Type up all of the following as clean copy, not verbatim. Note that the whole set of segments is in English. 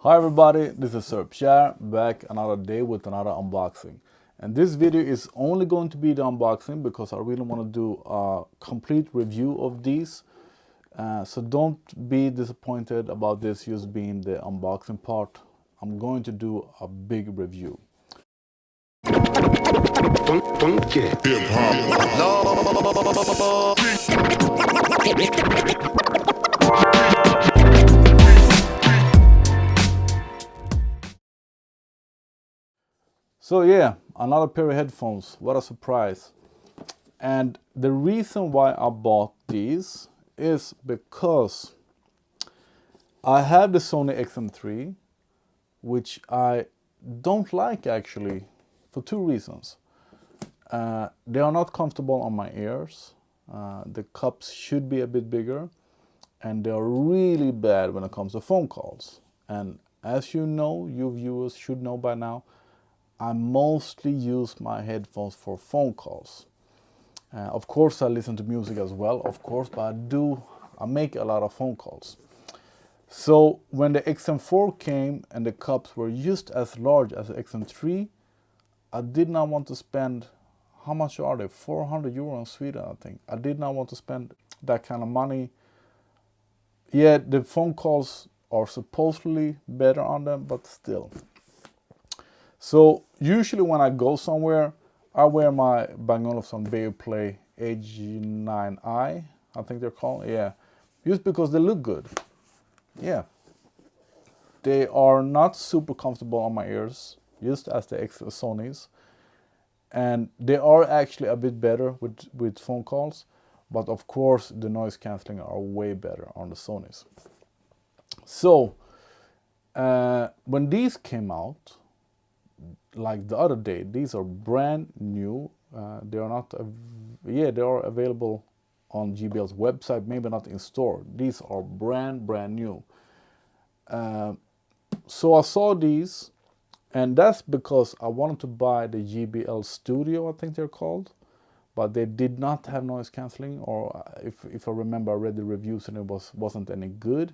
Hi everybody, this is Share back another day with another unboxing. And this video is only going to be the unboxing because I really want to do a complete review of these. So don't be disappointed about this just being the unboxing part. I'm going to do a big review. So yeah, another pair of headphones. What a surprise. And the reason why I bought these is because I have the Sony XM3, which I don't like actually for two reasons. They are not comfortable on my ears. The cups should be a bit bigger, and they are really bad when it comes to phone calls. And as you know, you viewers should know by now, I mostly use my headphones for phone calls. Of course, I listen to music as well, of course, but I make a lot of phone calls. So when the XM4 came and the cups were just as large as the XM3, I did not want to spend, how much are they? 400 euro in Sweden, I think. I did not want to spend that kind of money. Yeah, the phone calls are supposedly better on them, but still. So usually when I go somewhere, I wear my Bang Olufsen Beoplay AG9i, I think they're called, yeah. Just because they look good, yeah. They are not super comfortable on my ears, just as the Sony's. And they are actually a bit better with phone calls, but of course the noise cancelling are way better on the Sony's. So when these came out, like the other day, these are brand new. They are not, they are available on JBL's website, maybe not in store. These are brand new. So I saw these, and that's because I wanted to buy the JBL Studio, I think they're called, but they did not have noise cancelling, or if I remember, I read the reviews and it wasn't any good.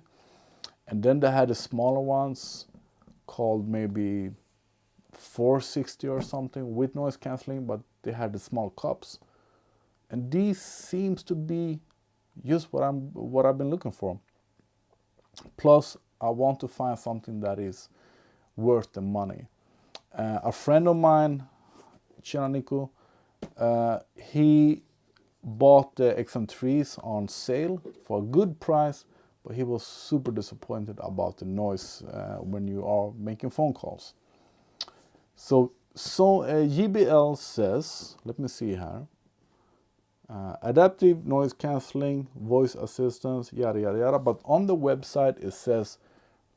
And then they had the smaller ones called maybe 460 or something with noise cancelling, but they had the small cups. And these seems to be just what I've been looking for. Plus, I want to find something that is worth the money. A friend of mine, Chinaniku, he bought the XM3s on sale for a good price, but he was super disappointed about the noise when you are making phone calls. So JBL says, let me see here, adaptive noise cancelling, voice assistance, yada yada yada. But on the website it says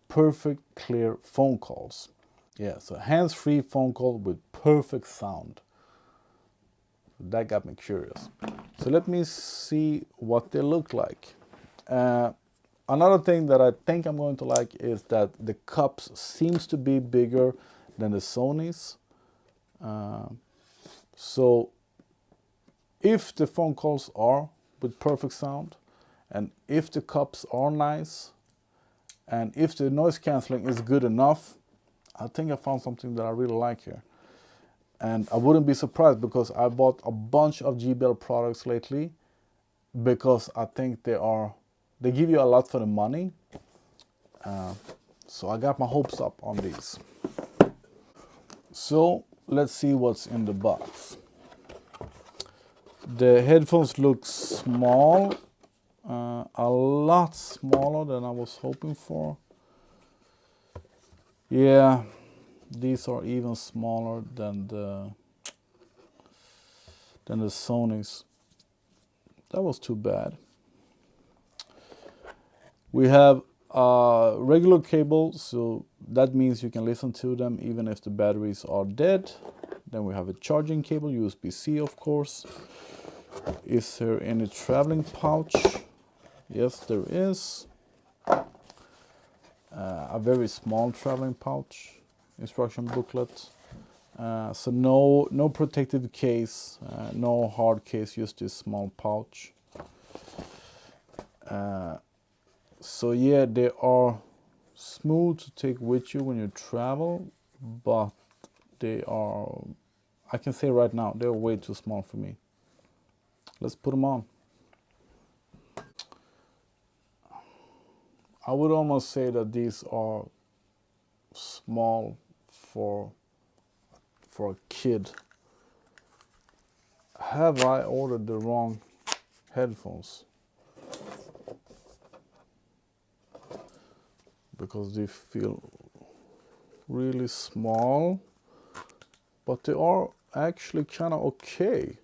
perfect clear phone calls. Yeah, so hands-free phone call with perfect sound. That got me curious. So let me see what they look like. Another thing that I think I'm going to like is that the cups seems to be bigger than the Sony's. So if the phone calls are with perfect sound, and if the cups are nice, and if the noise cancelling is good enough, I think I found something that I really like here. And I wouldn't be surprised because I bought a bunch of JBL products lately because I think they give you a lot for the money. So I got my hopes up on these. So let's see what's in the box. The headphones look small, a lot smaller than I was hoping for. Yeah, these are even smaller than the Sony's. That was too bad. We have a regular cable, so that means you can listen to them even if the batteries are dead. Then we have a charging cable, USB-C of course. Is there any traveling pouch? Yes, there is. A very small traveling pouch, instruction booklet. So no protective case, no hard case, just this small pouch. So yeah, they are smooth to take with you when you travel, but they are, I can say right now, they're way too small for me. Let's put them on. I would almost say that these are small for a kid. Have I ordered the wrong headphones? Because they feel really small, but they are actually kind of okay.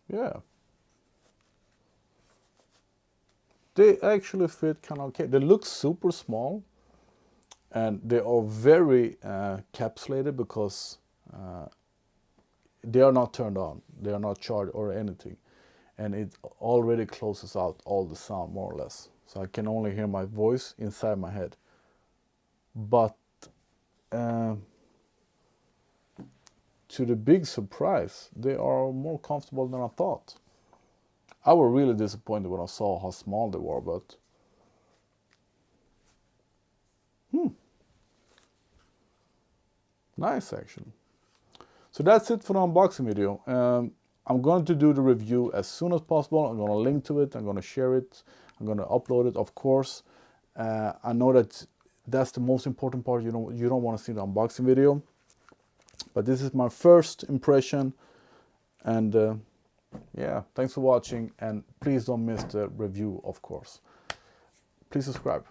Yeah. They actually fit kind of okay. They look super small, and they are very capsulated because they are not turned on, they are not charged or anything, and it already closes out all the sound more or less. So I can only hear my voice inside my head. But to the big surprise, they are more comfortable than I thought. I was really disappointed when I saw how small they were, but nice actually. So that's it for the unboxing video. I'm going to do the review as soon as possible. I'm going to link to it, I'm going to share it, I'm going to upload it, of course. I know that that's the most important part. You don't want to see the unboxing video, but this is my first impression, and yeah, thanks for watching, and please don't miss the review, of course. Please subscribe.